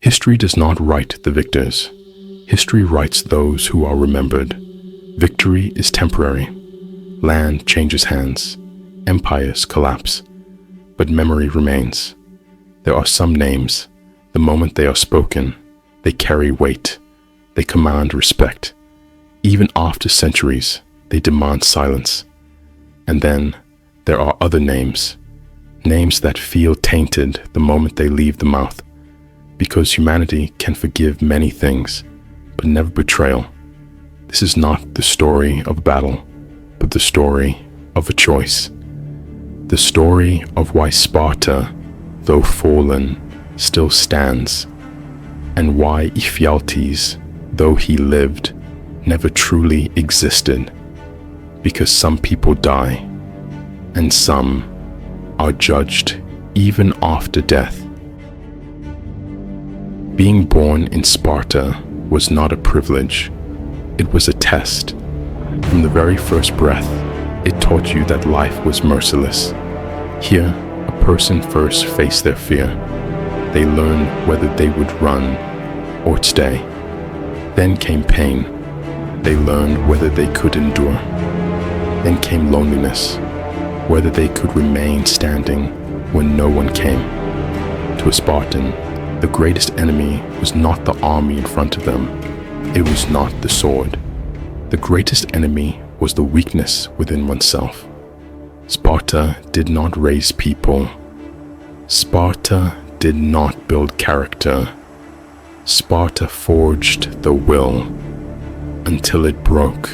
History does not write the victors. History writes those who are remembered. Victory is temporary. Land changes hands. Empires collapse. But memory remains. There are some names, the moment they are spoken, they carry weight. They command respect. Even after centuries, they demand silence. And then there are other names. Names that feel tainted the moment they leave the mouth. Because humanity can forgive many things, but never betrayal. This is not the story of a battle, but the story of a choice. The story of why Sparta, though fallen, still stands, and why Ephialtes, though he lived, never truly existed. Because some people die, and some are judged even after death. Being born in Sparta was not a privilege, it was a test. From the very first breath, it taught you that life was merciless. Here, a person first faced their fear. They learned whether they would run or stay. Then came pain. They learned whether they could endure. Then came loneliness, whether they could remain standing when no one came. To a Spartan, the greatest enemy was not the army in front of them. It was not the sword. The greatest enemy was the weakness within oneself. Sparta did not raise people. Sparta did not build character. Sparta forged the will until it broke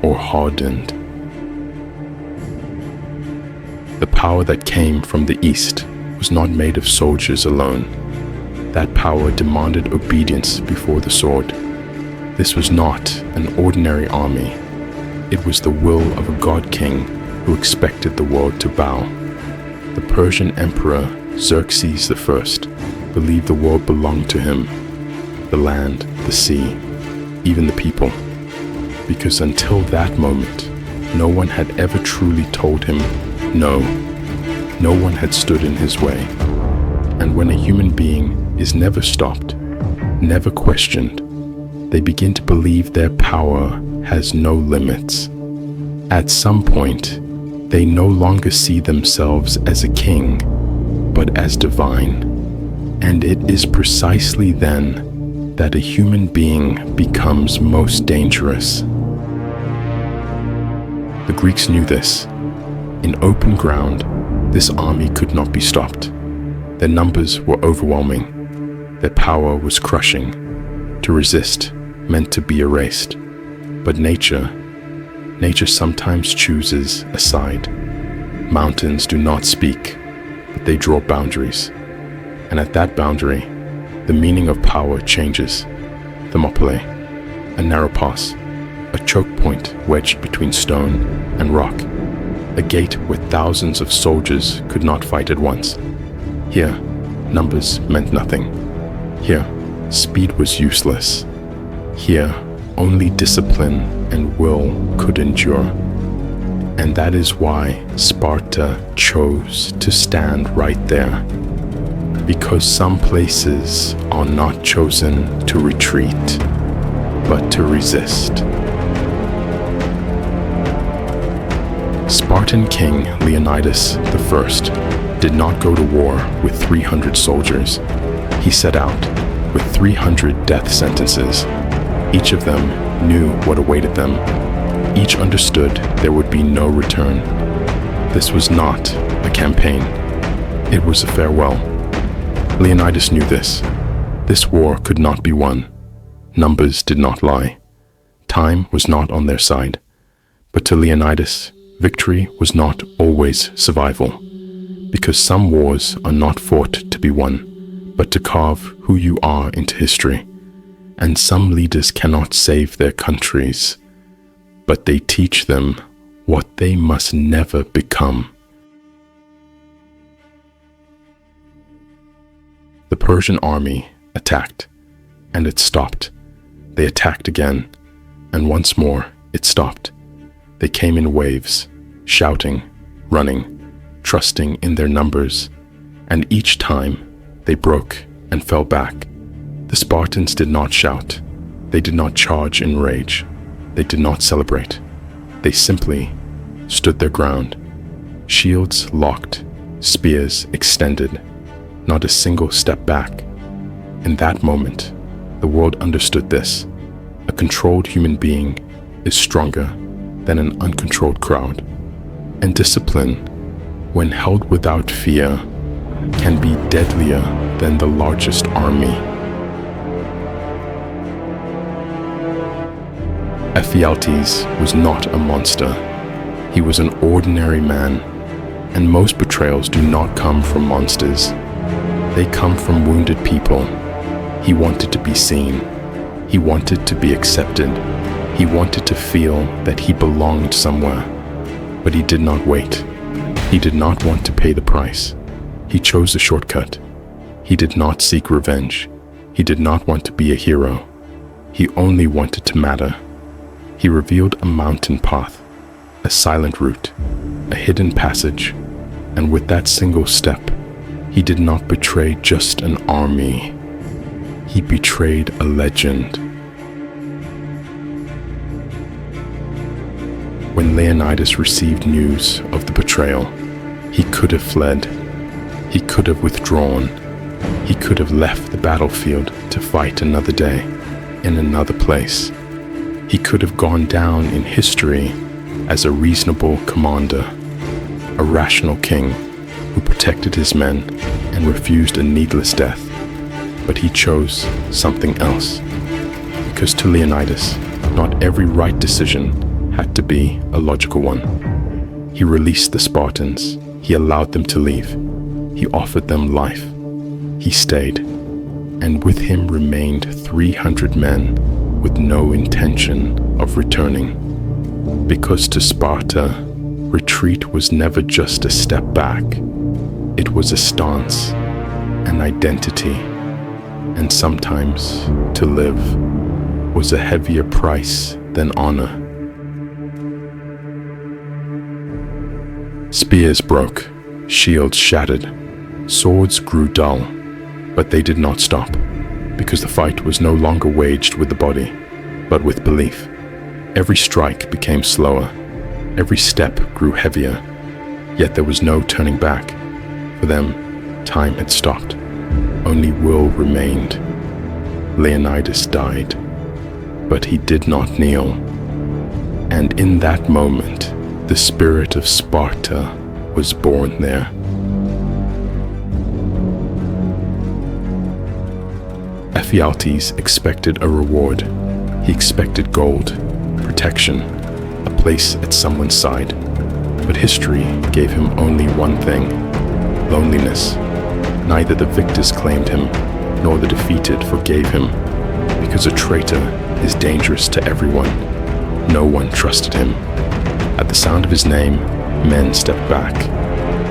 or hardened. The power that came from the east was not made of soldiers alone. That power demanded obedience before the sword. This was not an ordinary army. It was the will of a god king who expected the world to bow. The Persian emperor Xerxes I believed the world belonged to him, the land, the sea, even the people. Because until that moment, no one had ever truly told him no. No one had stood in his way. And when a human being is never stopped, never questioned, they begin to believe their power has no limits. At some point, they no longer see themselves as a king, but as divine. And it is precisely then that a human being becomes most dangerous. The Greeks knew this. In open ground, this army could not be stopped. Their numbers were overwhelming. Their power was crushing. To resist meant to be erased. But nature sometimes chooses a side. Mountains do not speak, but they draw boundaries. And at that boundary, the meaning of power changes. Thermopylae, a narrow pass, a choke point wedged between stone and rock, a gate where thousands of soldiers could not fight at once. Here, numbers meant nothing. Here, speed was useless. Here, only discipline and will could endure. And that is why Sparta chose to stand right there. Because some places are not chosen to retreat, but to resist. Spartan king Leonidas I did not go to war with 300 soldiers. He set out with 300 death sentences. Each of them knew what awaited them. Each understood there would be no return. This was not a campaign. It was a farewell. Leonidas knew this. This war could not be won. Numbers did not lie. Time was not on their side. But to Leonidas, victory was not always survival. Because some wars are not fought to be won, but to carve who you are into history. And some leaders cannot save their countries, but they teach them what they must never become. The Persian army attacked, and it stopped. They attacked again, and once more it stopped. They came in waves, shouting, running, trusting in their numbers, and each time they broke and fell back. The Spartans did not shout. They did not charge in rage. They did not celebrate. They simply stood their ground, shields locked, spears extended, not a single step back. In that moment, the world understood this. A controlled human being is stronger than an uncontrolled crowd. And discipline, when held without fear, can be deadlier than the largest army. Ephialtes was not a monster. He was an ordinary man, and most betrayals do not come from monsters. They come from wounded people. He wanted to be seen. He wanted to be accepted. He wanted to feel that he belonged somewhere. But he did not wait. He did not want to pay the price. He chose a shortcut. He did not seek revenge. He did not want to be a hero. He only wanted to matter. He revealed a mountain path, a silent route, a hidden passage, and with that single step, he did not betray just an army. He betrayed a legend. When Leonidas received news of the betrayal, he could have fled. He could have withdrawn. He could have left the battlefield to fight another day in another place. He could have gone down in history as a reasonable commander, a rational king who protected his men and refused a needless death. But he chose something else, because to Leonidas, not every right decision had to be a logical one. He released the Spartans. He allowed them to leave. He offered them life. He stayed, and with him remained 300 men with no intention of returning. Because to Sparta, retreat was never just a step back. It was a stance, an identity, and sometimes to live was a heavier price than honor. Spears broke, shields shattered, swords grew dull, but they did not stop, because the fight was no longer waged with the body, but with belief. Every strike became slower, every step grew heavier, yet there was no turning back. For them, time had stopped. Only will remained. Leonidas died, but he did not kneel. And in that moment, the spirit of Sparta was born there. Ephialtes expected a reward. He expected gold, protection, a place at someone's side. But history gave him only one thing: loneliness. Neither the victors claimed him, nor the defeated forgave him, because a traitor is dangerous to everyone. No one trusted him. At the sound of his name, men stepped back.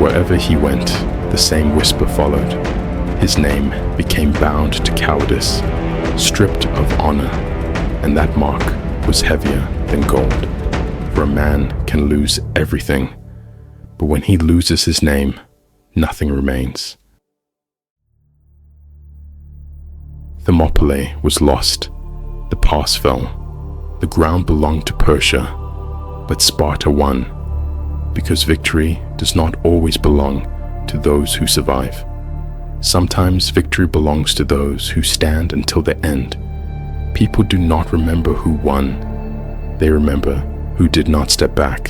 Wherever he went, the same whisper followed. His name became bound to cowardice, stripped of honor, and that mark was heavier than gold. For a man can lose everything, but when he loses his name, nothing remains. Thermopylae was lost. The pass fell. The ground belonged to Persia, but Sparta won, because victory does not always belong to those who survive. Sometimes victory belongs to those who stand until the end. People do not remember who won. They remember who did not step back,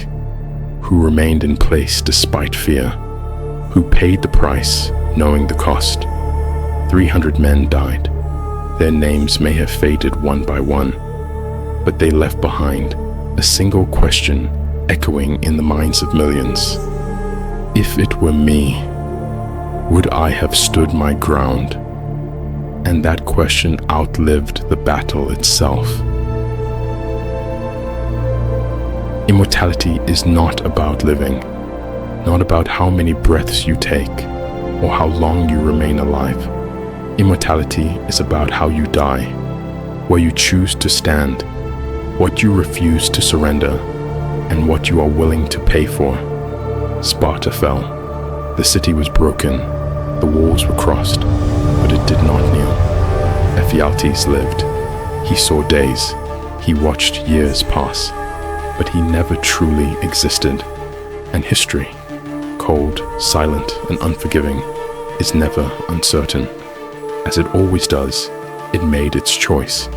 who remained in place despite fear, who paid the price knowing the cost. 300 men died. Their names may have faded one by one, but they left behind a single question echoing in the minds of millions. If it were me, would I have stood my ground? And that question outlived the battle itself. Immortality is not about living, not about how many breaths you take or how long you remain alive. Immortality is about how you die, where you choose to stand, what you refuse to surrender, and what you are willing to pay for. Sparta fell. The city was broken. The walls were crossed, but it did not kneel. Ephialtes lived. He saw days. He watched years pass, but he never truly existed. And history, cold, silent, and unforgiving, is never uncertain. As it always does, it made its choice.